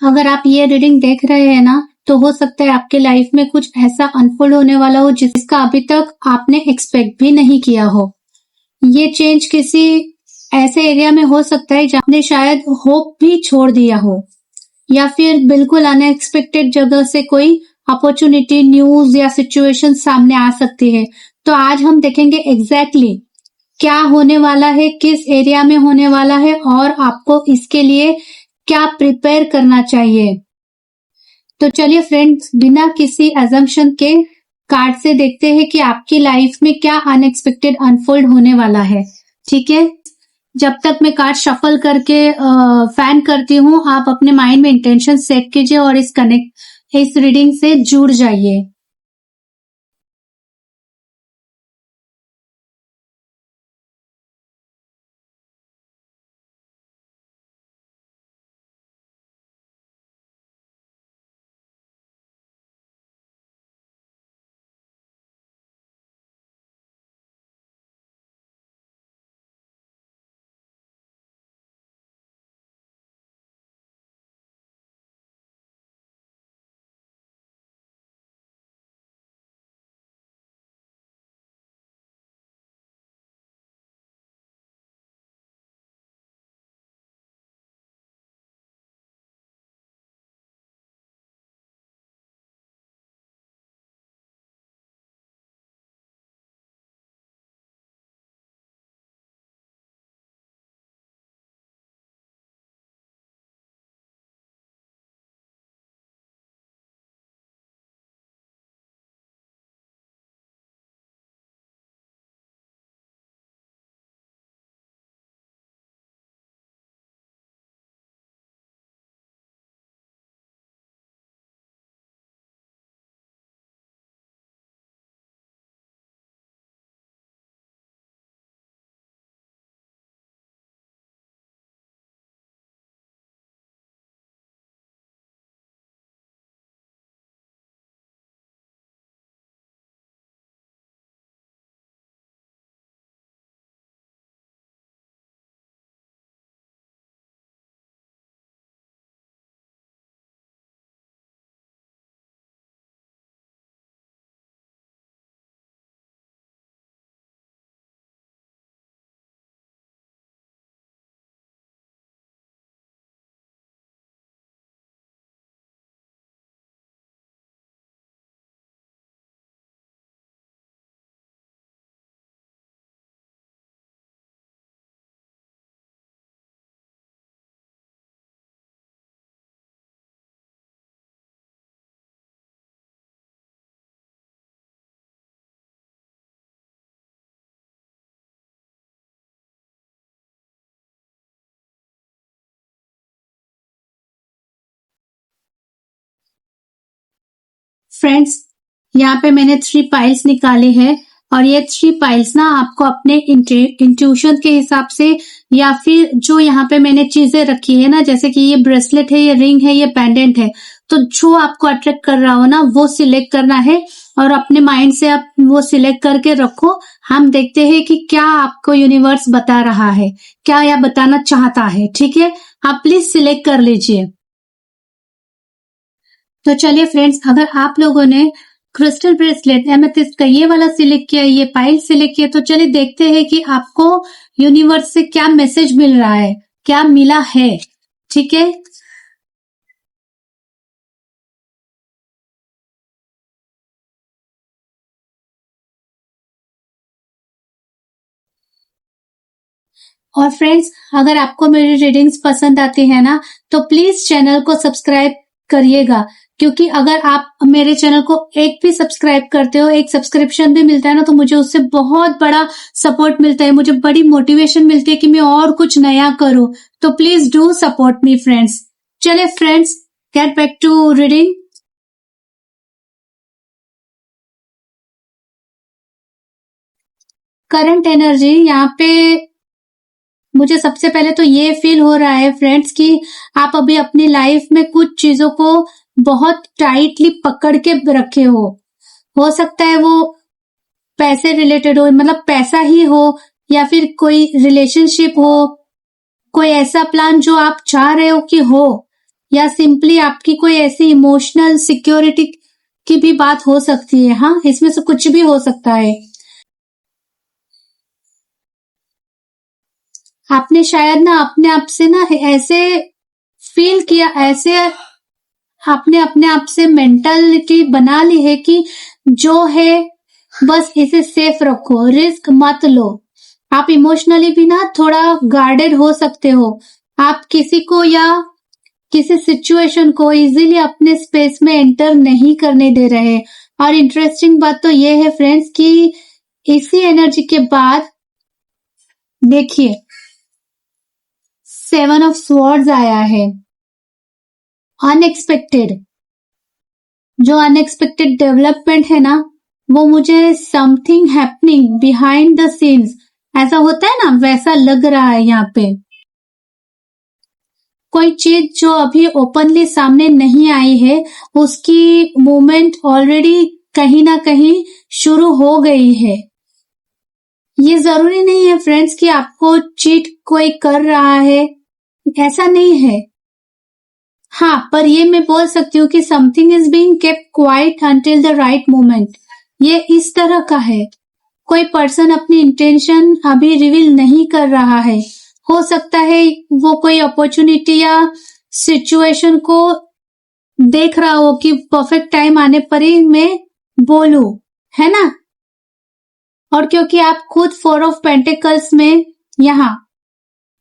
अगर आप ये रीडिंग देख रहे हैं ना, तो हो सकता है आपके लाइफ में कुछ ऐसा अनफोल्ड होने वाला हो जिसका अभी तक आपने एक्सपेक्ट भी नहीं किया हो। ये चेंज किसी ऐसे एरिया में हो सकता है जहाँ आपने शायद होप भी छोड़ दिया हो, या फिर बिल्कुल अनएक्सपेक्टेड जगह से कोई अपॉर्चुनिटी, न्यूज या सिचुएशन सामने आ सकती है। तो आज हम देखेंगे एग्जैक्टली क्या होने वाला है, किस एरिया में होने वाला है और आपको इसके लिए क्या प्रिपेयर करना चाहिए। तो चलिए फ्रेंड्स, बिना किसी अजम्पशन के कार्ड से देखते हैं कि आपकी लाइफ में क्या अनएक्सपेक्टेड अनफोल्ड होने वाला है। ठीक है, जब तक मैं कार्ड शफल करके फैन करती हूँ, आप अपने माइंड में इंटेंशन सेट कीजिए और इस रीडिंग से जुड़ जाइए। फ्रेंड्स, यहाँ पे मैंने 3 पाइल्स निकाले हैं और ये 3 पाइल्स ना आपको अपने इंट्यूशन के हिसाब से, या फिर जो यहाँ पे मैंने चीजें रखी है ना, जैसे कि ये ब्रेसलेट है, ये रिंग है, ये पेंडेंट है, तो जो आपको अट्रैक्ट कर रहा हो ना वो सिलेक्ट करना है और अपने माइंड से आप वो सिलेक्ट करके रखो। हम देखते हैं कि क्या आपको यूनिवर्स बता रहा है, क्या यह बताना चाहता है। ठीक है, आप प्लीज सिलेक्ट कर लीजिए। तो चलिए फ्रेंड्स, अगर आप लोगों ने क्रिस्टल ब्रेसलेट, एमेथिस्ट का ये वाला सिलेक्ट किया, ये पाइल सिलेक्ट किया, तो चलिए देखते हैं कि आपको यूनिवर्स से क्या मैसेज मिल रहा है, क्या मिला है। ठीक है, और फ्रेंड्स, अगर आपको मेरी रीडिंग्स पसंद आती है ना, तो प्लीज चैनल को सब्सक्राइब करिएगा, क्योंकि अगर आप मेरे चैनल को एक भी सब्सक्राइब करते हो, एक सब्सक्रिप्शन भी मिलता है ना, तो मुझे उससे बहुत बड़ा सपोर्ट मिलता है, मुझे बड़ी मोटिवेशन मिलती है कि मैं और कुछ नया करूं। तो please do support me friends. चलिए friends, get back to reading. Current energy यहाँ पे मुझे सबसे पहले तो ये फील हो रहा है फ्रेंड्स कि आप अभी अपनी लाइफ में कुछ चीजों को बहुत टाइटली पकड़ के रखे हो सकता है वो पैसे रिलेटेड हो, मतलब पैसा ही हो, या फिर कोई रिलेशनशिप हो, कोई ऐसा प्लान जो आप चाह रहे हो कि हो, या सिंपली आपकी कोई ऐसी इमोशनल सिक्योरिटी की भी बात हो सकती है। हाँ, इसमें से कुछ भी हो सकता है। आपने शायद ना अपने आप से ना ऐसे फील किया, ऐसे आपने अपने आप से मेंटालिटी बना ली है कि जो है बस इसे सेफ रखो, रिस्क मत लो। आप इमोशनली भी ना थोड़ा गार्डेड हो सकते हो। आप किसी को या किसी सिचुएशन को इजीली अपने स्पेस में एंटर नहीं करने दे रहे। और इंटरेस्टिंग बात तो ये है फ्रेंड्स कि इसी एनर्जी के बाद देखिए 7 ऑफ स्वॉर्ड्स आया है। अनएक्सपेक्टेड, जो अनएक्सपेक्टेड डेवलपमेंट है ना, वो मुझे something happening behind the scenes ऐसा होता है ना, वैसा लग रहा है यहाँ पे। कोई चीज जो अभी ओपनली सामने नहीं आई है, उसकी मूवमेंट ऑलरेडी कहीं ना कहीं शुरू हो गई है। ये जरूरी नहीं है फ्रेंड्स कि आपको चीट कोई कर रहा है, ऐसा नहीं है। हाँ, पर ये मैं बोल सकती हूँ कि something is being kept quite until the right moment. ये इस तरह का है, कोई पर्सन अपनी इंटेंशन अभी रिवील नहीं कर रहा है। हो सकता है वो कोई अपॉर्चुनिटी या सिचुएशन को देख रहा हो कि परफेक्ट टाइम आने पर ही मैं बोलूं, है ना। और क्योंकि आप खुद 4 ऑफ पेंटिकल्स में यहाँ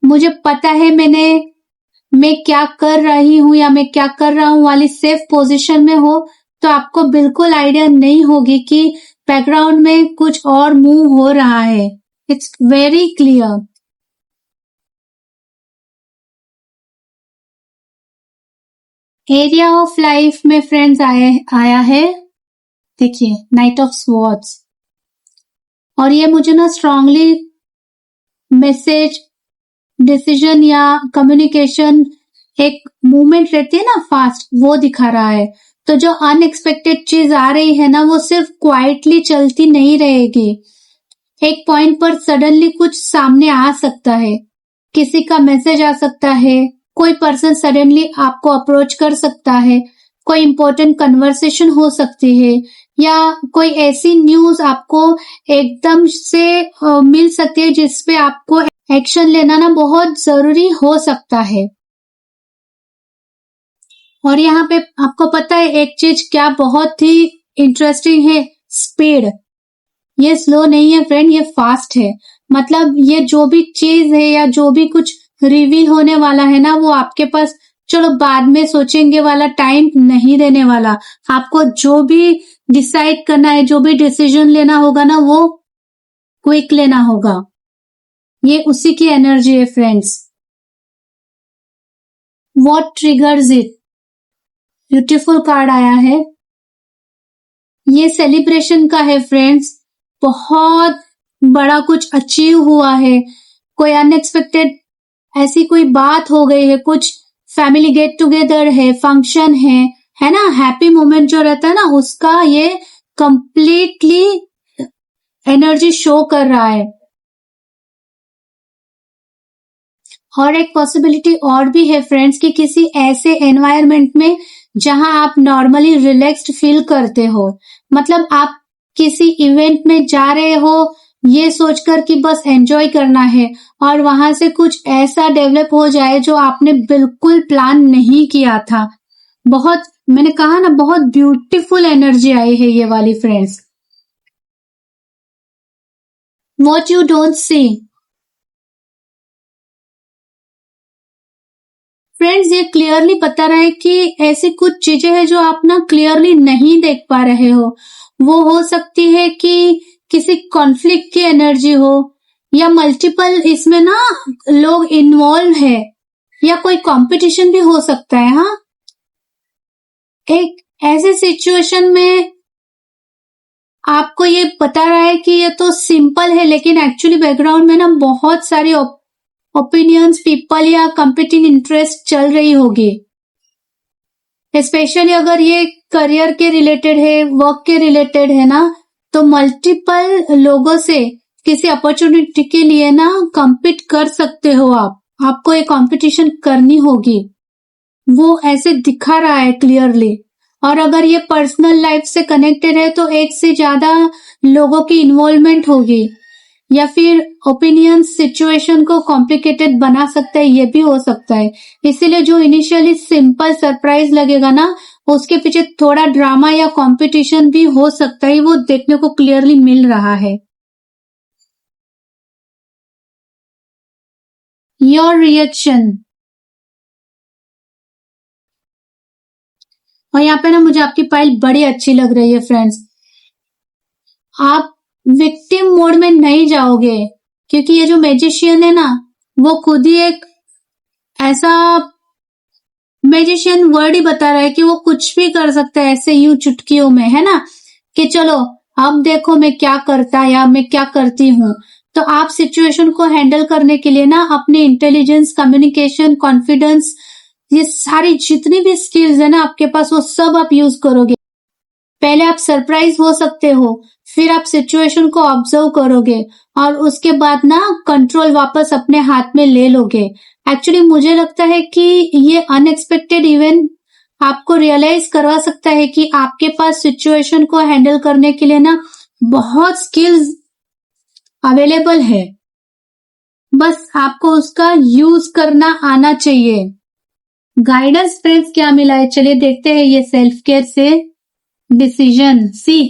मुझे पता है मैं क्या कर रही हूँ या मैं क्या कर रहा हूँ वाली सेफ पोजीशन में हो, तो आपको बिल्कुल आइडिया नहीं होगी कि बैकग्राउंड में कुछ और मूव हो रहा है। It's very clear. Area of life में फ्रेंड्स आया है, देखिए नाइट ऑफ स्वॉर्ड्स। और ये मुझे ना स्ट्रांगली मैसेज, डिसीजन या कम्युनिकेशन, एक मूवमेंट रहती है ना फास्ट, वो दिखा रहा है। तो जो अनएक्सपेक्टेड चीज आ रही है ना, वो सिर्फ क्वाइटली चलती नहीं रहेगी। एक पॉइंट पर सडनली कुछ सामने आ सकता है, किसी का मैसेज आ सकता है, कोई पर्सन सडनली आपको अप्रोच कर सकता है, कोई इंपॉर्टेंट कन्वर्सेशन हो सकती है, या कोई ऐसी न्यूज आपको एकदम से मिल सकती है जिसपे आपको एक्शन लेना ना बहुत जरूरी हो सकता है। और यहाँ पे आपको पता है एक चीज क्या बहुत ही इंटरेस्टिंग है, स्पीड। ये स्लो नहीं है फ्रेंड, ये फास्ट है। मतलब ये जो भी चीज है या जो भी कुछ रिवील होने वाला है ना, वो आपके पास चलो बाद में सोचेंगे वाला टाइम नहीं देने वाला। आपको जो भी डिसाइड करना है, जो भी डिसीजन लेना होगा ना, वो क्विक लेना होगा। ये उसी की एनर्जी है friends. What triggers it, beautiful card आया है। ये सेलिब्रेशन का है फ्रेंड्स, बहुत बड़ा कुछ अचीव हुआ है, कोई अनएक्सपेक्टेड ऐसी कोई बात हो गई है, कुछ फैमिली गेट टुगेदर है, फंक्शन है ना, हैप्पी मोमेंट जो रहता है ना, उसका ये कंप्लीटली एनर्जी शो कर रहा है। और एक पॉसिबिलिटी और भी है फ्रेंड्स कि किसी ऐसे एनवायरनमेंट में जहां आप नॉर्मली रिलैक्स्ड फील करते हो, मतलब आप किसी इवेंट में जा रहे हो ये सोचकर कि बस एंजॉय करना है, और वहां से कुछ ऐसा डेवलप हो जाए जो आपने बिल्कुल प्लान नहीं किया था। बहुत, मैंने कहा ना, बहुत ब्यूटीफुल एनर्जी आई है ये वाली friends. What you don't see, friends ये क्लियरली बता रहा है कि ऐसी कुछ चीजें हैं जो आप ना क्लियरली नहीं देख पा रहे हो। वो हो सकती है कि किसी कॉन्फ्लिक्ट की एनर्जी हो, या मल्टीपल इसमें ना लोग इन्वॉल्व है, या कोई कंपटीशन भी हो सकता है। हाँ, एक ऐसे सिचुएशन में आपको ये बता रहा है कि ये तो सिंपल है, लेकिन एक्चुअली बैकग्राउंड में ना बहुत सारी ओपिनियंस, पीपल या कंपीटिंग इंटरेस्ट चल रही होगी। स्पेशली अगर ये करियर के रिलेटेड है, वर्क के रिलेटेड है ना, तो मल्टीपल लोगों से किसी अपॉर्चुनिटी के लिए ना compete कर सकते हो। आपको एक कंपटीशन करनी होगी। वो ऐसे दिखा रहा है क्लियरली। और अगर ये पर्सनल लाइफ से कनेक्टेड है तो एक से ज्यादा लोगों की इन्वॉल्वमेंट होगी, या फिर ओपिनियन सिचुएशन को कॉम्प्लिकेटेड बना सकता है, ये भी हो सकता है। इसीलिए जो इनिशियली सिंपल सरप्राइज लगेगा ना, उसके पीछे थोड़ा ड्रामा या कंपटीशन भी हो सकता है, वो देखने को क्लियरली मिल रहा है। योर रिएक्शन, और यहाँ पे ना मुझे आपकी फाइल बड़ी अच्छी लग रही है फ्रेंड्स। आप विक्टिम मोड में नहीं जाओगे, क्योंकि ये जो मैजिशियन है ना, वो खुद ही एक ऐसा मैजिशियन वर्ड ही बता रहा है कि वो कुछ भी कर सकता है ऐसे यूं चुटकियों में, है ना, कि चलो अब देखो मैं क्या करता या मैं क्या करती हूँ। तो आप सिचुएशन को हैंडल करने के लिए ना अपने इंटेलिजेंस, कम्युनिकेशन, कॉन्फिडेंस, ये सारी जितनी भी स्किल्स है ना आपके पास, वो सब आप यूज करोगे। पहले आप सरप्राइज हो सकते हो, फिर आप सिचुएशन को ऑब्जर्व करोगे, और उसके बाद ना कंट्रोल वापस अपने हाथ में ले लोगे। एक्चुअली मुझे लगता है कि ये अनएक्सपेक्टेड इवेंट आपको रियलाइज करवा सकता है कि आपके पास सिचुएशन को हैंडल करने के लिए ना बहुत स्किल्स अवेलेबल है, बस आपको उसका यूज करना आना चाहिए। गाइडेंस फ्रेंड्स क्या मिला है, चलिए देखते हैं ये सेल्फ केयर से डिसीजन। सी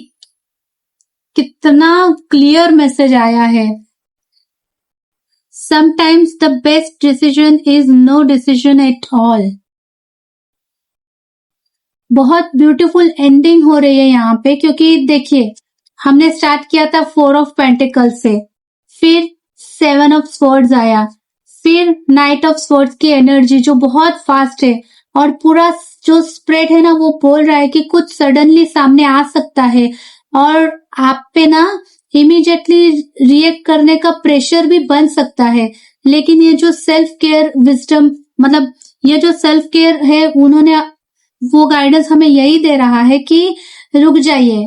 कितना क्लियर मैसेज आया है। Sometimes the best decision is no decision at all. बहुत ब्यूटीफुल एंडिंग हो रही है यहाँ पे, क्योंकि देखिए हमने स्टार्ट किया था 4 ऑफ पेंटिकल्स से, फिर 7 ऑफ स्वॉर्ड्स आया, फिर नाइट ऑफ स्वॉर्ड्स की एनर्जी जो बहुत फास्ट है, और पूरा जो स्प्रेड है ना वो बोल रहा है कि कुछ सडनली सामने आ सकता है, और आप पे ना इमीडिएटली रिएक्ट करने का प्रेशर भी बन सकता है। लेकिन ये जो सेल्फ केयर विजडम, मतलब ये जो सेल्फ केयर है, उन्होंने वो गाइडेंस हमें यही दे रहा है कि रुक जाइए,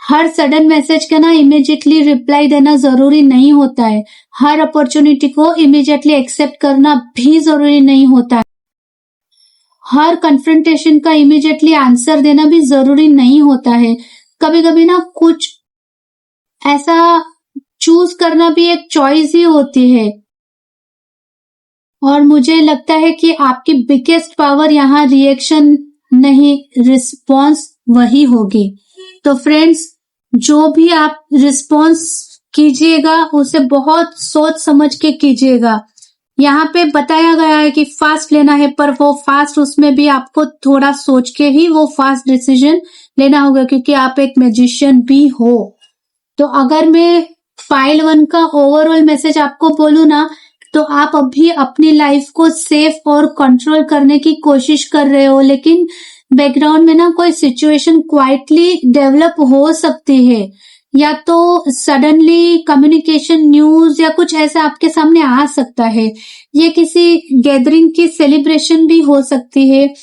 हर सडन मैसेज का ना इमीडिएटली रिप्लाई देना जरूरी नहीं होता है, हर अपॉर्चुनिटी को इमीडिएटली एक्सेप्ट करना भी जरूरी नहीं होता है, हर कन्फ्रंटेशन का इमीडिएटली आंसर देना भी जरूरी नहीं होता है। कभी कभी ना कुछ ऐसा चूज करना भी एक चॉइस ही होती है, और मुझे लगता है कि आपकी बिगेस्ट पावर यहाँ रिएक्शन नहीं, रिस्पॉन्स वही होगी। तो फ्रेंड्स, जो भी आप रिस्पॉन्स कीजिएगा उसे बहुत सोच समझ के कीजिएगा। यहाँ पे बताया गया है कि फास्ट लेना है, पर वो फास्ट, उसमें भी आपको थोड़ा सोच के ही वो फास्ट डिसीजन लेना होगा, क्योंकि आप एक मैजिशियन भी हो। तो अगर मैं फाइल 1 का ओवरऑल मैसेज आपको बोलूं ना, तो आप अभी अपनी लाइफ को सेफ और कंट्रोल करने की कोशिश कर रहे हो, लेकिन बैकग्राउंड में ना कोई सिचुएशन क्वाइटली डेवलप हो सकती है, या तो सडनली कम्युनिकेशन न्यूज या कुछ ऐसा आपके सामने आ सकता है। ये किसी गैदरिंग की सेलिब्रेशन भी हो सकती है,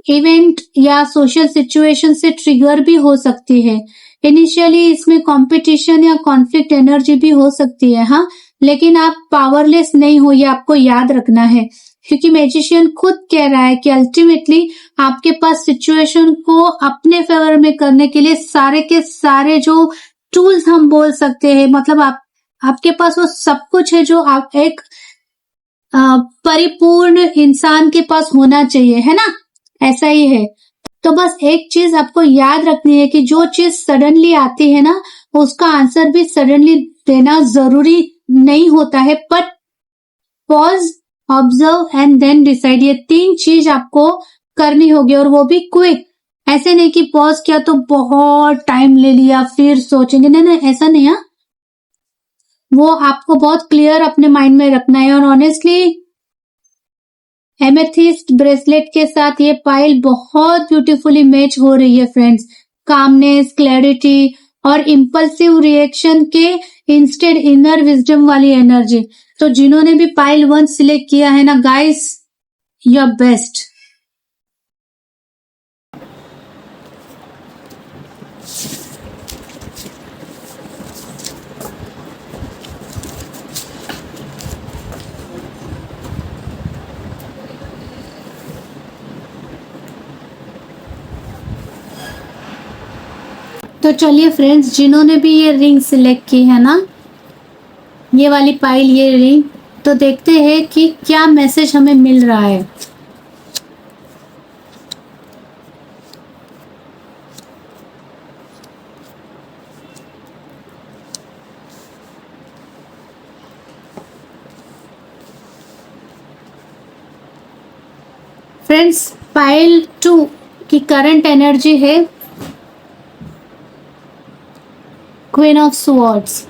इवेंट या सोशल सिचुएशन से ट्रिगर भी हो सकती है। इनिशियली इसमें कंपटीशन या कॉन्फ्लिक्ट एनर्जी भी हो सकती है, हाँ, लेकिन आप पावरलेस नहीं हो, ये आपको याद रखना है, क्योंकि मैजिशियन खुद कह रहा है कि अल्टीमेटली आपके पास सिचुएशन को अपने फेवर में करने के लिए सारे के सारे जो टूल्स हम बोल सकते हैं, मतलब आपके पास वो सब कुछ है जो आप एक परिपूर्ण इंसान के पास होना चाहिए, है ना, ऐसा ही है। तो बस एक चीज आपको याद रखनी है कि जो चीज सडनली आती है ना, उसका आंसर भी सडनली देना जरूरी नहीं होता है, but pause, observe and then decide, ये 3 चीज आपको करनी होगी, और वो भी क्विक। ऐसे नहीं कि पॉज किया तो बहुत टाइम ले लिया फिर सोचेंगे, नहीं, ऐसा नहीं है। वो आपको बहुत क्लियर अपने माइंड में रखना है। और ऑनेस्टली एमेथिस्ट ब्रेसलेट के साथ ये पायल बहुत ब्यूटीफुली मैच हो रही है फ्रेंड्स। कामनेस, क्लैरिटी और इम्पल्सिव रिएक्शन के इंस्टेड इनर विजडम वाली एनर्जी। तो जिन्होंने भी पायल 1 सिलेक्ट किया है ना गाइस, यू आर बेस्ट। तो चलिए फ्रेंड्स, जिन्होंने भी ये रिंग सिलेक्ट की है ना, ये वाली पाइल, ये रिंग, तो देखते हैं कि क्या मैसेज हमें मिल रहा है। फ्रेंड्स, पाइल 2 की करंट एनर्जी है क्वीन ऑफ स्वॉर्ड्स।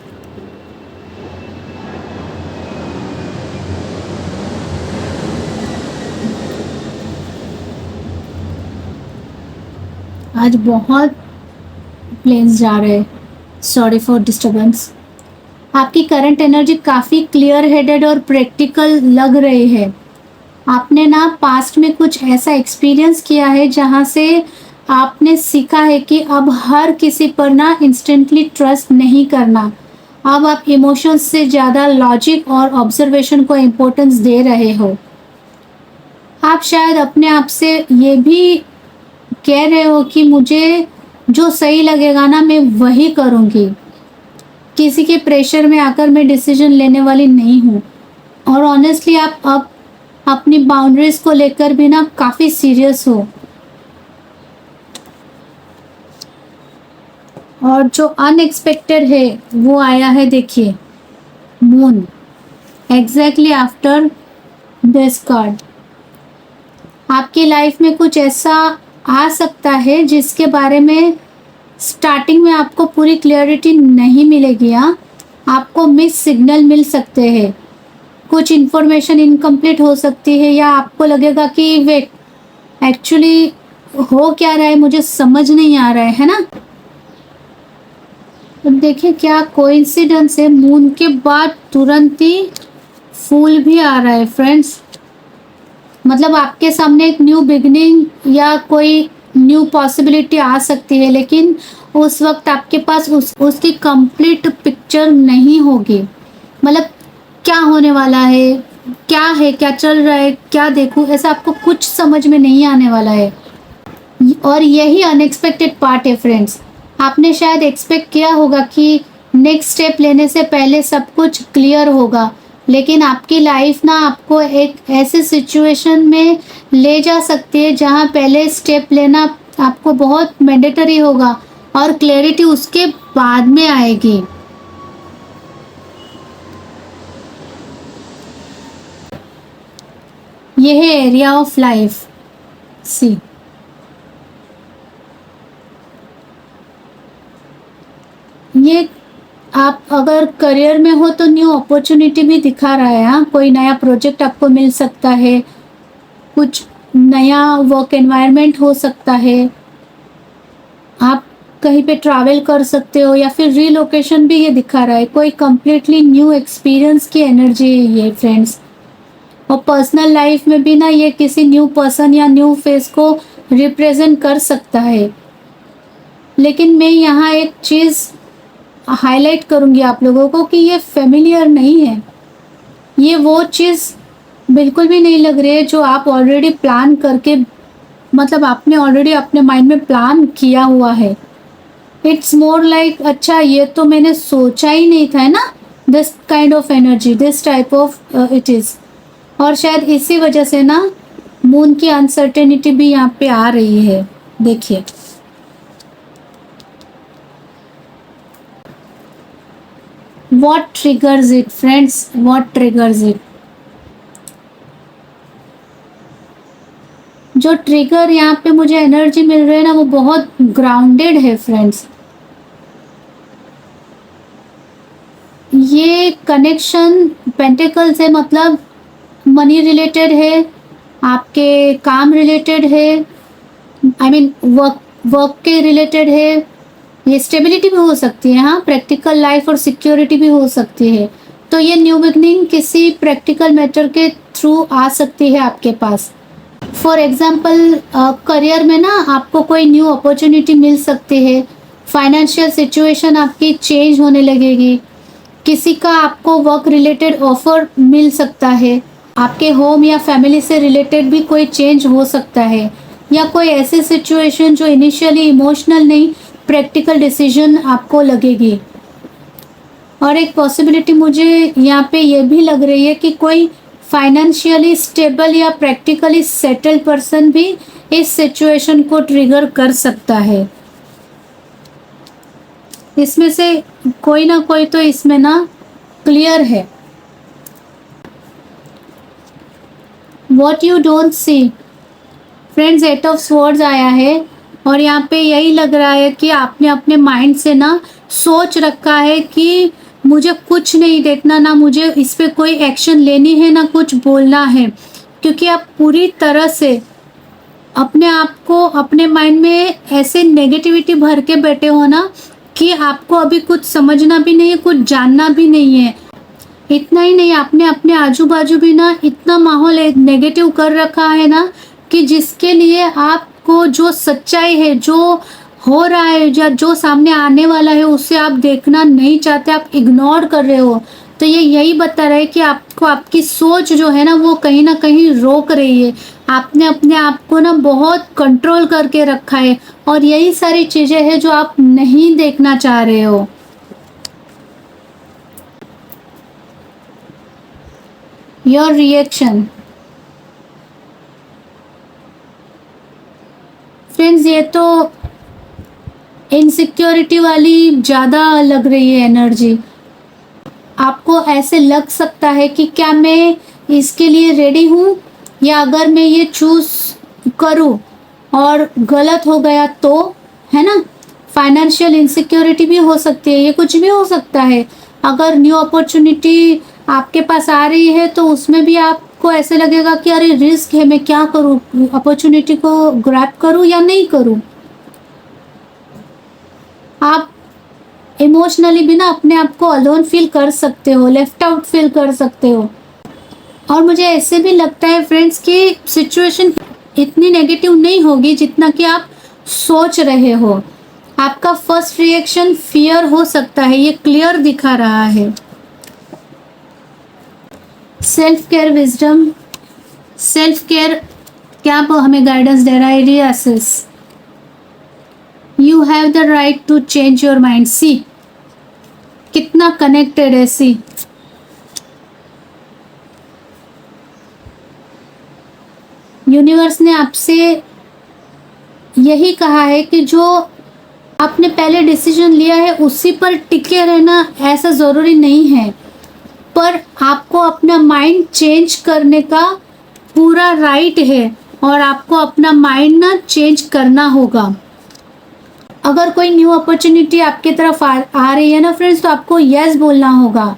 आज बहुत प्लेन्स जा रहे हैं, सॉरी फॉर डिस्टरबेंस। आपकी करंट एनर्जी काफ़ी क्लियर हेडेड और प्रैक्टिकल लग रही है। आपने ना पास्ट में कुछ ऐसा एक्सपीरियंस किया है जहाँ से आपने सीखा है कि अब हर किसी पर ना इंस्टेंटली ट्रस्ट नहीं करना। अब आप इमोशंस से ज़्यादा लॉजिक और ऑब्जर्वेशन को इम्पोर्टेंस दे रहे हो। आप शायद अपने आप से ये भी कह रहे हो कि मुझे जो सही लगेगा ना, मैं वही करूँगी। किसी के प्रेशर में आकर मैं डिसीजन लेने वाली नहीं हूँ। और ऑनेस्टली आप अब अपनी बाउंड्रीज को लेकर भी ना काफ़ी सीरियस हो। और जो अनएक्सपेक्टेड है वो आया है, देखिए, moon, exactly after this card. आपकी लाइफ में कुछ ऐसा आ सकता है जिसके बारे में स्टार्टिंग में आपको पूरी क्लियरिटी नहीं मिलेगी। आपको मिस सिग्नल मिल सकते हैं, कुछ इन्फॉर्मेशन इनकम्प्लीट हो सकती है, या आपको लगेगा कि वेट, एक्चुअली हो क्या रहा है, मुझे समझ नहीं आ रहा है ना। तो देखिए क्या कोइंसिडेंस है, मून के बाद तुरंत ही फूल भी आ रहा है फ्रेंड्स। मतलब आपके सामने एक न्यू बिगनिंग या कोई न्यू पॉसिबिलिटी आ सकती है, लेकिन उस वक्त आपके पास उसकी कंप्लीट पिक्चर नहीं होगी। मतलब क्या होने वाला है, क्या चल रहा है, क्या देखूं, ऐसा आपको कुछ समझ में नहीं आने वाला है। और यही अनएक्सपेक्टेड पार्ट है फ्रेंड्स। आपने शायद एक्सपेक्ट किया होगा कि नेक्स्ट स्टेप लेने से पहले सब कुछ क्लियर होगा, लेकिन आपकी लाइफ ना आपको एक ऐसे सिचुएशन में ले जा सकती है जहां पहले स्टेप लेना आपको बहुत मैंडेटरी होगा और क्लैरिटी उसके बाद में आएगी। यह है एरिया ऑफ लाइफ, सी। ये आप अगर करियर में हो तो न्यू अपॉर्चुनिटी भी दिखा रहा है। कोई नया प्रोजेक्ट आपको मिल सकता है, कुछ नया वर्क एनवायरनमेंट हो सकता है, आप कहीं पे ट्रैवल कर सकते हो, या फिर रीलोकेशन भी ये दिखा रहा है। कोई कंप्लीटली न्यू एक्सपीरियंस की एनर्जी है ये फ्रेंड्स। और पर्सनल लाइफ में भी ना ये किसी न्यू पर्सन या न्यू फेस को रिप्रेजेंट कर सकता है। लेकिन मैं यहाँ एक चीज़ हाईलाइट करूँगी आप लोगों को कि ये फेमिलियर नहीं है। ये वो चीज़ बिल्कुल भी नहीं लग रही है जो आप ऑलरेडी प्लान करके, मतलब आपने ऑलरेडी अपने माइंड में प्लान किया हुआ है। इट्स मोर लाइक, अच्छा ये तो मैंने सोचा ही नहीं था, है ना, this kind of energy, this type of it is. और शायद इसी वजह से ना मून की अनसर्टेनिटी भी यहाँ पे आ रही है। देखिए, what triggers it friends, what triggers it? जो ट्रिगर यहाँ पे मुझे एनर्जी मिल रही है ना, वो बहुत ग्राउंडेड है फ्रेंड्स। ये कनेक्शन पेंटिकल्स है, मतलब मनी रिलेटेड है, आपके काम रिलेटेड है, आई मीन वर्क के रिलेटेड है। ये स्टेबिलिटी भी हो सकती है, प्रैक्टिकल लाइफ और सिक्योरिटी भी हो सकती है। तो ये न्यू बिगनिंग किसी प्रैक्टिकल मैटर के थ्रू आ सकती है आपके पास। फॉर एग्जाम्पल, करियर में ना आपको कोई न्यू अपॉर्चुनिटी मिल सकती है, फाइनेंशियल सिचुएशन आपकी चेंज होने लगेगी, किसी का आपको वर्क रिलेटेड ऑफर मिल सकता है, आपके होम या फैमिली से रिलेटेड भी कोई चेंज हो सकता है, या कोई ऐसी सिचुएशन जो इनिशियली इमोशनल नहीं प्रैक्टिकल डिसीजन आपको लगेगी। और एक पॉसिबिलिटी मुझे यहाँ पे ये भी लग रही है कि कोई फाइनेंशियली स्टेबल या प्रैक्टिकली सेटल्ड पर्सन भी इस सिचुएशन को ट्रिगर कर सकता है। इसमें से कोई ना कोई तो इसमें ना क्लियर है। What you don't see, friends 8 of swords आया है और यहाँ पे यही लग रहा है कि आपने अपने माइंड से ना सोच रखा है कि मुझे कुछ नहीं देखना, ना मुझे इस पे कोई एक्शन लेनी है, ना कुछ बोलना है, क्योंकि आप पूरी तरह से अपने आप को अपने माइंड में ऐसे नेगेटिविटी भर के बैठे हो ना कि आपको अभी कुछ समझना भी नहीं है, कुछ जानना भी नहीं है। इतना ही नहीं, आपने अपने आजू बाजू भी ना इतना माहौल नेगेटिव कर रखा है ना कि जिसके लिए आपको जो सच्चाई है, जो हो रहा है या जो सामने आने वाला है, उसे आप देखना नहीं चाहते, आप इग्नोर कर रहे हो। तो ये यही बता रहा है कि आपको आपकी सोच जो है ना वो कहीं ना कहीं रोक रही है। आपने अपने आप को ना बहुत कंट्रोल करके रखा है और यही सारी चीजें हैं जो आप नहीं देखना चाह रहे हो। योर रिएक्शन, फ्रेंड्स ये तो इनसिक्योरिटी वाली ज़्यादा लग रही है एनर्जी। आपको ऐसे लग सकता है कि क्या मैं इसके लिए रेडी हूँ, या अगर मैं ये चूज करूँ और गलत हो गया तो, है ना। फाइनेंशियल इनसिक्योरिटी भी हो सकती है, ये कुछ भी हो सकता है। अगर न्यू अपॉर्चुनिटी आपके पास आ रही है तो उसमें भी आपको ऐसे लगेगा कि अरे रिस्क है, मैं क्या करूँ, अपॉर्चुनिटी को ग्रैब करूँ या नहीं करूँ। आप इमोशनली भी ना अपने आप को अलोन फील कर सकते हो, लेफ्ट आउट फील कर सकते हो। और मुझे ऐसे भी लगता है फ्रेंड्स कि सिचुएशन इतनी नेगेटिव नहीं होगी जितना कि आप सोच रहे हो। आपका फर्स्ट रिएक्शन फियर हो सकता है, ये क्लियर दिखा रहा है। Self care wisdom, self care क्या हमें गाइडेंस दे रहा है? Reassess, you have the right to change your mind. See कितना कनेक्टेड है। सी यूनिवर्स ने आपसे यही कहा है कि जो आपने पहले डिसीजन लिया है उसी पर टिके रहना ऐसा ज़रूरी नहीं है, पर आपको अपना माइंड चेंज करने का पूरा राइट है और आपको अपना माइंड ना चेंज करना होगा। अगर कोई न्यू अपॉर्चुनिटी आपकी तरफ आ रही है ना फ्रेंड्स, तो आपको यस बोलना होगा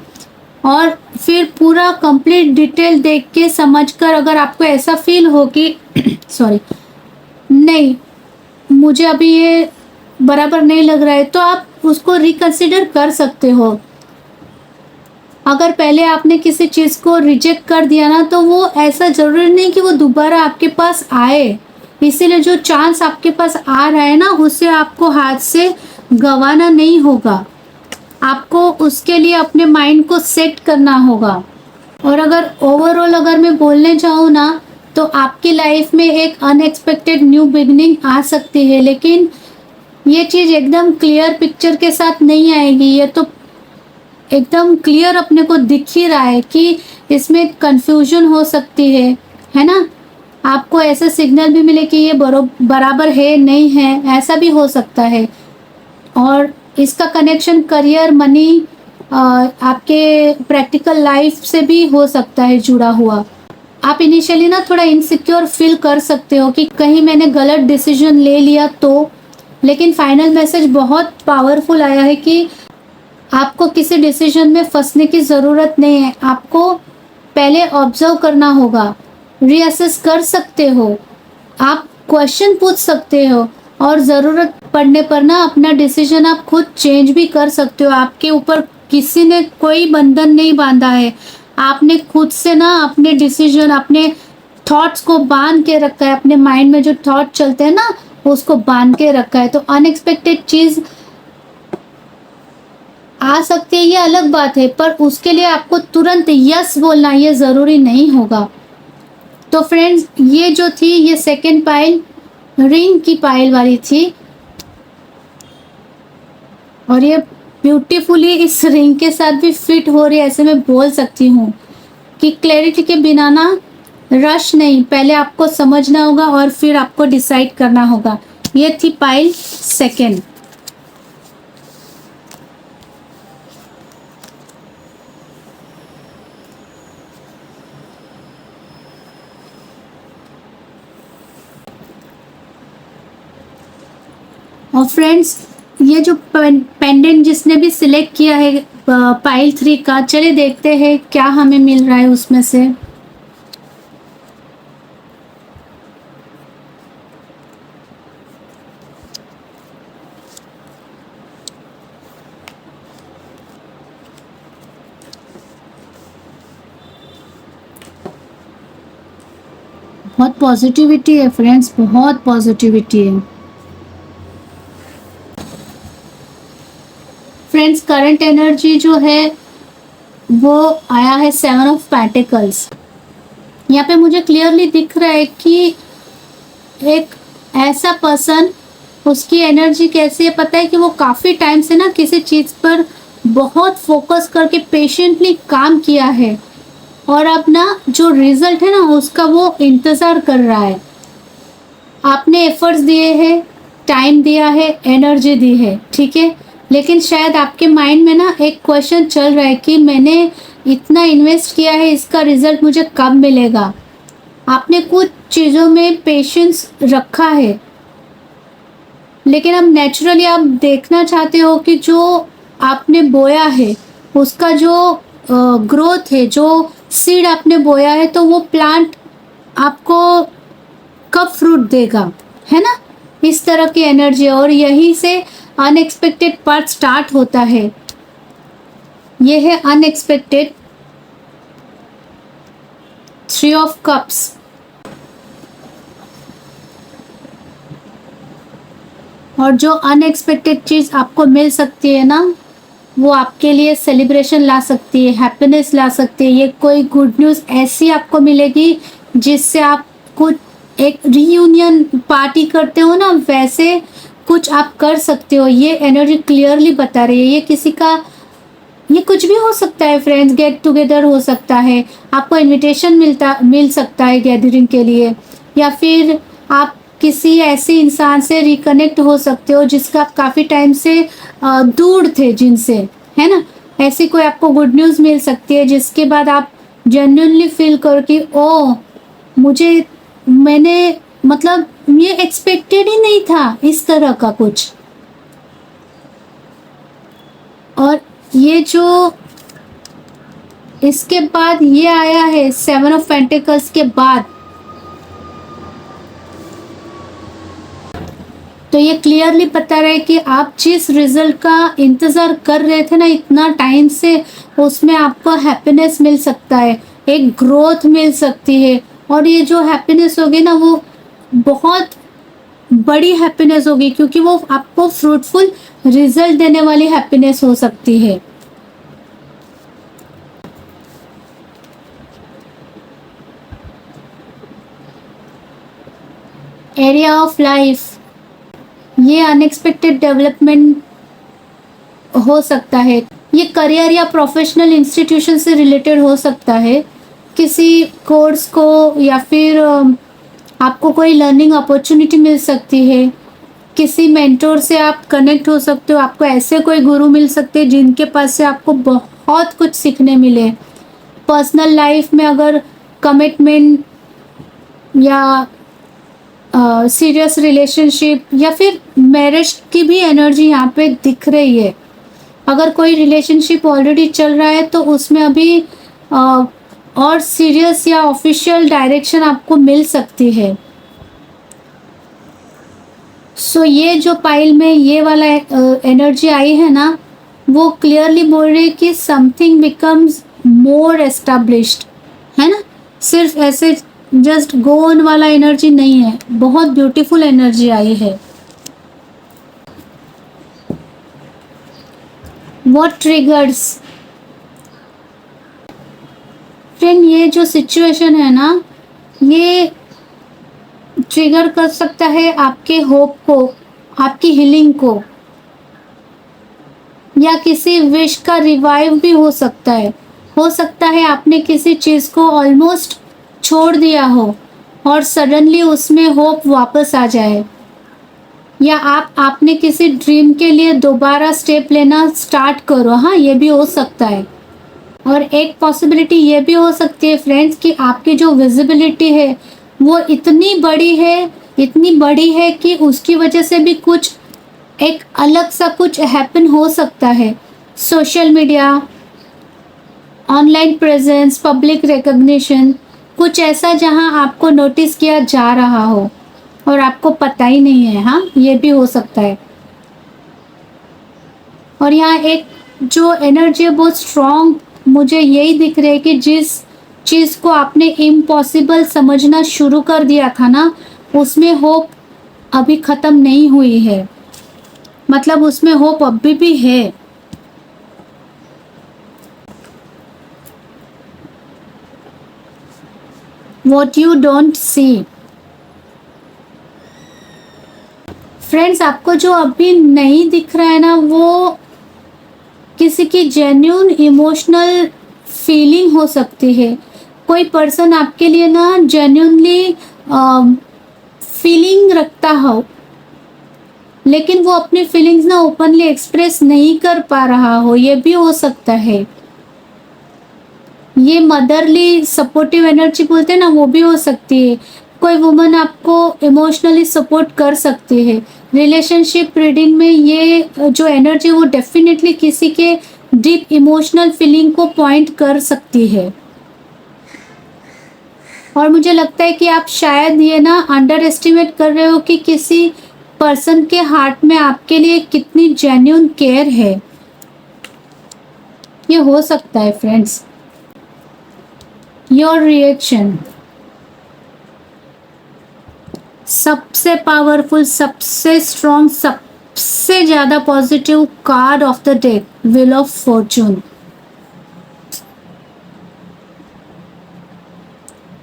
और फिर पूरा कंप्लीट डिटेल देख के समझकर, अगर आपको ऐसा फील हो कि सॉरी नहीं मुझे अभी ये बराबर नहीं लग रहा है, तो आप उसको रिकंसिडर कर सकते हो। अगर पहले आपने किसी चीज़ को रिजेक्ट कर दिया ना, तो वो ऐसा ज़रूरी नहीं कि वो दोबारा आपके पास आए। इसीलिए जो चांस आपके पास आ रहा है ना, उसे आपको हाथ से गंवाना नहीं होगा। आपको उसके लिए अपने माइंड को सेट करना होगा। और अगर ओवरऑल अगर मैं बोलने चाहूँ ना, तो आपकी लाइफ में एक अनएक्सपेक्टेड न्यू बिगनिंग आ सकती है, लेकिन ये चीज़ एकदम क्लियर पिक्चर के साथ नहीं आएगी। ये तो एकदम क्लियर अपने को दिख ही रहा है कि इसमें कंफ्यूजन हो सकती है ना। आपको ऐसे सिग्नल भी मिले कि ये बराबर है नहीं है, ऐसा भी हो सकता है। और इसका कनेक्शन करियर, मनी, आपके प्रैक्टिकल लाइफ से भी हो सकता है जुड़ा हुआ। आप इनिशियली ना थोड़ा इनसिक्योर फील कर सकते हो कि कहीं मैंने गलत डिसीजन ले लिया तो, लेकिन फाइनल मैसेज बहुत पावरफुल आया है कि आपको किसी डिसीजन में फंसने की ज़रूरत नहीं है। आपको पहले ऑब्जर्व करना होगा, रीअसेस कर सकते हो, आप क्वेश्चन पूछ सकते हो और ज़रूरत पड़ने पर ना अपना डिसीजन आप खुद चेंज भी कर सकते हो। आपके ऊपर किसी ने कोई बंधन नहीं बांधा है। आपने खुद से ना अपने डिसीजन, अपने थॉट्स को बांध के रखा है। अपने माइंड में जो थॉट चलते हैं ना, उसको बांध के रखा है। तो अनएक्सपेक्टेड चीज़ आ सकती है, ये अलग बात है, पर उसके लिए आपको तुरंत यस बोलना ये ज़रूरी नहीं होगा। तो फ्रेंड्स, ये जो थी ये सेकेंड पाइल रिंग की पाइल वाली थी। और ये ब्यूटीफुली इस रिंग के साथ भी फिट हो रही है, ऐसे मैं बोल सकती हूँ कि क्लैरिटी के बिना ना रश नहीं, पहले आपको समझना होगा और फिर आपको डिसाइड करना होगा। ये थी पाइल सेकेंड। और फ्रेंड्स, ये जो पेंडेंट जिसने भी सिलेक्ट किया है पाइल 3 का, चलिए देखते हैं क्या हमें मिल रहा है उसमें से। बहुत पॉजिटिविटी है फ्रेंड्स, बहुत पॉजिटिविटी है। फ्रेंड्स, करंट एनर्जी जो है वो आया है 7 ऑफ पेंटिकल्स। यहाँ पे मुझे क्लियरली दिख रहा है कि एक ऐसा पर्सन, उसकी एनर्जी कैसी है पता है कि वो काफी टाइम से ना किसी चीज पर बहुत फोकस करके पेशेंटली काम किया है और अब ना जो रिजल्ट है ना उसका वो इंतजार कर रहा है। आपने एफर्ट्स दिए हैं, टाइम दिया है, एनर्जी दी है, ठीक है, लेकिन शायद आपके माइंड में ना एक क्वेश्चन चल रहा है कि मैंने इतना इन्वेस्ट किया है, इसका रिजल्ट मुझे कब मिलेगा। आपने कुछ चीज़ों में पेशेंस रखा है, लेकिन अब नेचुरली आप देखना चाहते हो कि जो आपने बोया है उसका जो ग्रोथ है, जो सीड आपने बोया है, तो वो प्लांट आपको कब फ्रूट देगा, है ना। इस तरह की एनर्जी, और यहीं से अनएक्सपेक्टेड पार्ट स्टार्ट होता है। ये है अनएक्सपेक्टेड 3 ऑफ कप्स। और जो अनएक्सपेक्टेड चीज आपको मिल सकती है ना, वो आपके लिए सेलिब्रेशन ला सकती है, हैप्पीनेस ला सकती है। ये कोई गुड न्यूज़ ऐसी आपको मिलेगी जिससे आप कुछ एक रीयूनियन पार्टी करते हो ना, वैसे कुछ आप कर सकते हो। ये एनर्जी क्लियरली बता रही है। ये किसी का, ये कुछ भी हो सकता है फ्रेंड्स, गेट टुगेदर हो सकता है, आपको इनविटेशन मिल सकता है गैदरिंग के लिए, या फिर आप किसी ऐसे इंसान से रिकनेक्ट हो सकते हो जिसका आप काफ़ी टाइम से दूर थे जिनसे, है ना। ऐसी कोई आपको गुड न्यूज़ मिल सकती है जिसके बाद आप जेन्युइनली फील करो कि ओ, मुझे, मैंने, मतलब ये एक्सपेक्टेड ही नहीं था इस तरह का कुछ। और ये जो इसके बाद ये आया है 7 ऑफ पेंटिकल्स के बाद, तो ये क्लियरली बता रहा है कि आप जिस रिजल्ट का इंतजार कर रहे थे ना इतना टाइम से, उसमें आपको हैप्पीनेस मिल सकता है, एक ग्रोथ मिल सकती है। और ये जो हैप्पीनेस होगी ना वो बहुत बड़ी हैप्पीनेस होगी, क्योंकि वो आपको फ्रूटफुल रिजल्ट देने वाली हैप्पीनेस हो सकती है। एरिया ऑफ लाइफ, ये अनएक्सपेक्टेड डेवलपमेंट हो सकता है। ये करियर या प्रोफेशनल इंस्टीट्यूशन से रिलेटेड हो सकता है, किसी कोर्स को, या फिर आपको कोई लर्निंग अपॉर्चुनिटी मिल सकती है, किसी मेंटोर से आप कनेक्ट हो सकते हो, आपको ऐसे कोई गुरु मिल सकते हैं जिनके पास से आपको बहुत कुछ सीखने मिले। पर्सनल लाइफ में अगर कमिटमेंट या सीरियस रिलेशनशिप या फिर मैरिज की भी एनर्जी यहाँ पे दिख रही है। अगर कोई रिलेशनशिप ऑलरेडी चल रहा है तो उसमें अभी और सीरियस या ऑफिशियल डायरेक्शन आपको मिल सकती है। सो ये जो पाइल में ये वाला एनर्जी आई है ना, वो क्लियरली बोल रही है कि समथिंग बिकम्स मोर एस्टेब्लिश्ड, है ना। सिर्फ ऐसे जस्ट गो ऑन वाला एनर्जी नहीं है, बहुत ब्यूटीफुल एनर्जी आई है। व्हाट ट्रिगर्स, फ्रेंड, ये जो सिचुएशन है ना, ये ट्रिगर कर सकता है आपके होप को, आपकी हीलिंग को। या किसी विश का रिवाइव भी हो सकता है। हो सकता है आपने किसी चीज़ को ऑलमोस्ट छोड़ दिया हो और सडनली उसमें होप वापस आ जाए, या आपने किसी ड्रीम के लिए दोबारा स्टेप लेना स्टार्ट करो। हाँ, ये भी हो सकता है। और एक पॉसिबिलिटी ये भी हो सकती है फ्रेंड्स कि आपकी जो विजिबिलिटी है वो इतनी बड़ी है कि उसकी वजह से भी कुछ एक अलग सा कुछ हैपन हो सकता है। Social media, online presence, public recognition, कुछ ऐसा जहां आपको नोटिस किया जा रहा हो और आपको पता ही नहीं है। हाँ, ये भी हो सकता है। और यहाँ एक जो एनर्जी है बहुत स्ट्रॉन्ग मुझे यही दिख रही है कि जिस चीज़ को आपने इम्पॉसिबल समझना शुरू कर दिया था ना, उसमें होप अभी ख़त्म नहीं हुई है। मतलब उसमें होप अभी भी है। What you don't see। Friends, आपको जो अभी नहीं दिख रहा है ना, वो किसी की जेन्यून इमोशनल फीलिंग हो सकती है। कोई पर्सन आपके लिए ना जेन्यूनली फीलिंग रखता हो, लेकिन वो अपनी फीलिंग्स ना ओपनली एक्सप्रेस नहीं कर पा रहा हो, ये भी हो सकता है। ये मदरली सपोर्टिव एनर्जी बोलते हैं ना, वो भी हो सकती है। कोई वुमन आपको इमोशनली सपोर्ट कर सकती है। रिलेशनशिप रीडिंग में ये जो एनर्जी वो डेफिनेटली किसी के डीप इमोशनल फीलिंग को पॉइंट कर सकती है। और मुझे लगता है कि आप शायद ये ना अंडर एस्टिमेट कर रहे हो कि किसी पर्सन के हार्ट में आपके लिए कितनी जेन्यून केयर है। ये हो सकता है फ्रेंड्स। योर रिएक्शन, सबसे पावरफुल, सबसे स्ट्रॉन्ग, सबसे ज्यादा positive card of the deck, wheel of Fortune.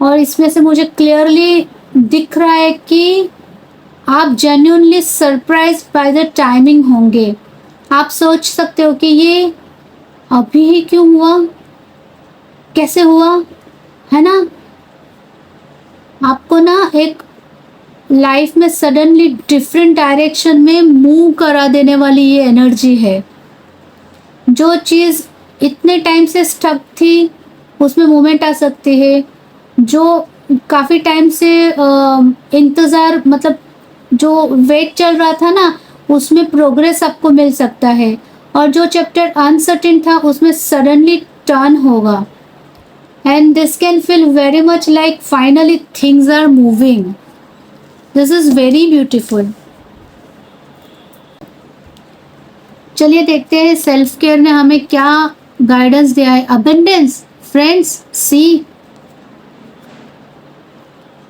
और इसमें से मुझे क्लियरली दिख रहा है कि आप genuinely surprise by the timing होंगे। आप सोच सकते हो कि ये अभी ही क्यों हुआ, कैसे हुआ, है ना। आपको ना एक लाइफ में सडनली डिफरेंट डायरेक्शन में मूव करा देने वाली ये एनर्जी है। जो चीज़ इतने टाइम से स्टक थी उसमें मूवमेंट आ सकती है। जो काफ़ी टाइम से इंतज़ार, मतलब जो वेट चल रहा था ना, उसमें प्रोग्रेस आपको मिल सकता है। और जो चैप्टर अनसर्टेन था उसमें सडनली टर्न होगा। And this can feel very much like finally things are moving. This is very beautiful. चलिए देखते हैं सेल्फ केयर ने हमें क्या गाइडेंस दिया है। Abundance friends, see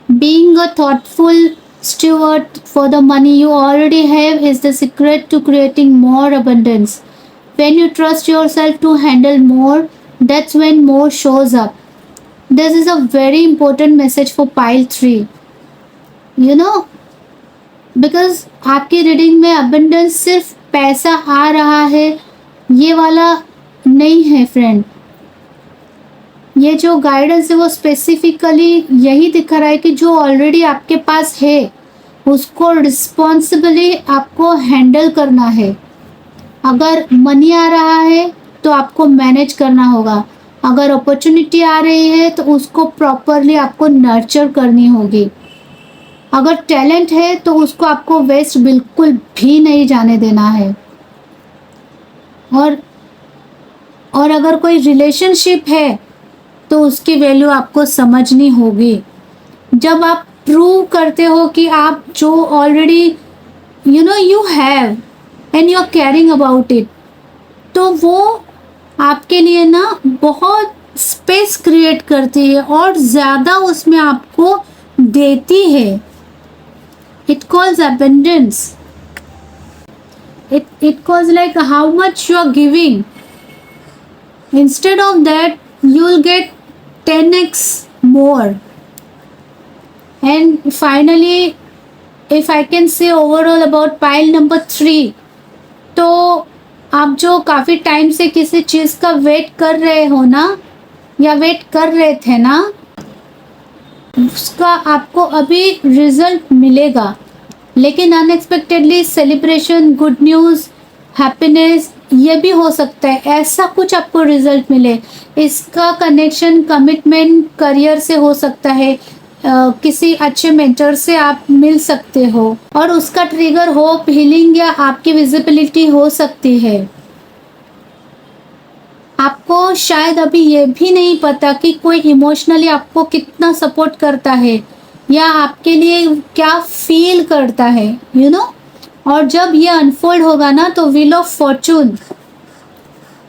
being a thoughtful steward for the money you already have is the secret to creating more abundance. When you trust yourself to handle more, that's when more shows up. This is a very important message for pile 3. You know, because आपकी reading में abundance सिर्फ पैसा आ रहा है ये वाला नहीं है फ्रेंड। ये जो गाइडेंस है वो स्पेसिफिकली यही दिखा रहा है कि जो ऑलरेडी आपके पास है उसको रिस्पॉन्सिबली आपको हैंडल करना है। अगर मनी आ रहा है तो आपको मैनेज करना होगा। अगर अपॉर्चुनिटी आ रही है तो उसको प्रॉपरली आपको नर्चर करनी होगी। अगर टैलेंट है तो उसको आपको वेस्ट बिल्कुल भी नहीं जाने देना है। और अगर कोई रिलेशनशिप है तो उसकी वैल्यू आपको समझनी होगी। जब आप प्रूव करते हो कि आप जो already you have and you are caring about it, तो वो आपके लिए ना बहुत स्पेस क्रिएट करती है और ज़्यादा उसमें आपको देती है। It calls abundance. It calls like how much you are giving, instead of that you will get 10x more. And finally, if I can say overall about pile number 3, तो आप जो काफ़ी टाइम से किसी चीज़ का वेट कर रहे हो ना, या वेट कर रहे थे ना, उसका आपको अभी रिजल्ट मिलेगा। लेकिन unexpectedly celebration, good news, happiness, ये भी हो सकता है ऐसा कुछ आपको रिजल्ट मिले। इसका कनेक्शन कमिटमेंट, करियर से हो सकता है, किसी अच्छे मेंटर से आप मिल सकते हो, और उसका ट्रिगर होप, हीलिंग या आपकी विजिबिलिटी हो सकती है। आपको शायद अभी ये भी नहीं पता कि कोई इमोशनली आपको कितना सपोर्ट करता है या आपके लिए क्या फील करता है, यू नो। और जब ये अनफोल्ड होगा ना, तो व्हील ऑफ फॉर्चून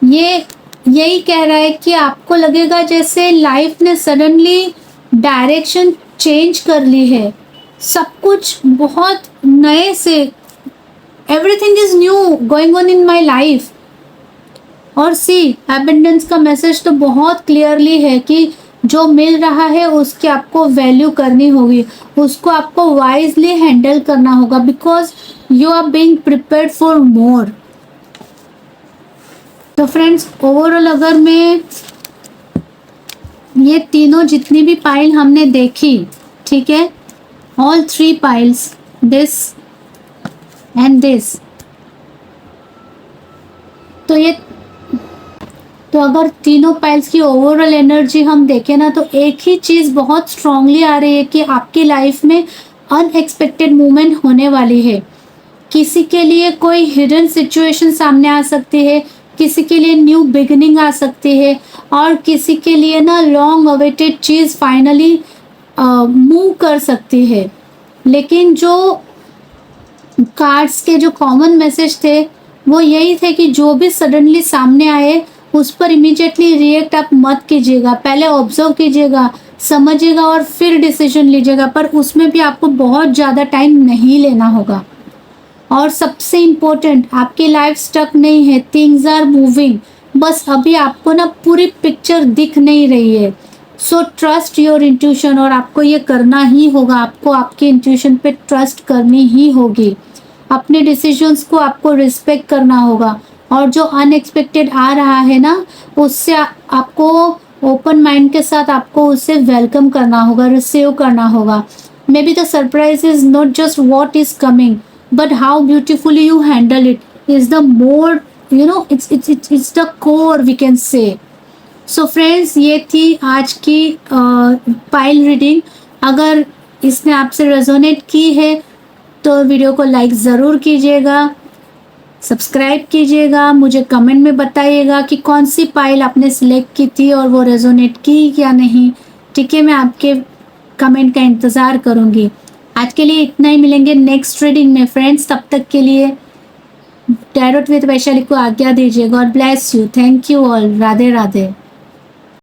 ये यही कह रहा है कि आपको लगेगा जैसे लाइफ ने सडनली डायरेक्शन चेंज कर ली है। सब कुछ बहुत नए से, everything is new going on in my life. और सी एबंडेंस का मैसेज तो बहुत क्लियरली है कि जो मिल रहा है उसकी आपको वैल्यू करनी होगी, उसको आपको वाइजली हैंडल करना होगा, because you are being prepared for more. तो फ्रेंड्स, ओवरऑल अगर मैं ये तीनों जितनी भी पाइल हमने देखी, ठीक है, all 3 piles, this and this, तो अगर तीनों पाइल्स की ओवरऑल एनर्जी हम देखें ना, तो एक ही चीज़ बहुत स्ट्रांगली आ रही है कि आपकी लाइफ में अनएक्सपेक्टेड मूवमेंट होने वाली है। किसी के लिए कोई हिडन सिचुएशन सामने आ सकती है, किसी के लिए न्यू बिगिनिंग आ सकती है, और किसी के लिए ना लॉन्ग अवेटेड चीज़ फाइनली मूव कर सकती है। लेकिन जो कार्ड्स के जो कॉमन मैसेज थे वो यही थे कि जो भी सडनली सामने आए उस पर इमीडिएटली रिएक्ट आप मत कीजिएगा, पहले ऑब्जर्व कीजिएगा, समझिएगा और फिर डिसीजन लीजिएगा, पर उसमें भी आपको बहुत ज़्यादा टाइम नहीं लेना होगा। और सबसे इम्पोर्टेंट, आपकी लाइफ स्टक नहीं है, थिंग्स आर मूविंग, बस अभी आपको ना पूरी पिक्चर दिख नहीं रही है। सो ट्रस्ट योर इंट्यूशन, और आपको ये करना ही होगा, आपको आपके इंट्यूशन पे ट्रस्ट करनी ही होगी। अपने डिसीजंस को आपको रिस्पेक्ट करना होगा, और जो अनएक्सपेक्टेड आ रहा है ना, उससे आपको ओपन माइंड के साथ आपको उसे वेलकम करना होगा, रिसीव करना होगा। May be the surprise is not just what is coming, but how beautifully you handle it is the more, you know, it's the core we can say. So friends, ये थी आज की pile reading. अगर इसने आपसे resonate की है तो वीडियो को लाइक ज़रूर कीजिएगा, सब्सक्राइब कीजिएगा, मुझे कमेंट में बताइएगा कि कौन सी पाइल आपने सिलेक्ट की थी और वो रेजोनेट की या नहीं। ठीक है, मैं आपके कमेंट का इंतज़ार करूँगी। आज के लिए इतना ही, मिलेंगे नेक्स्ट रीडिंग में फ्रेंड्स। तब तक के लिए टैरोट विद वैशाली को आज्ञा दीजिए। God bless you, thank you all, Radhe Radhe.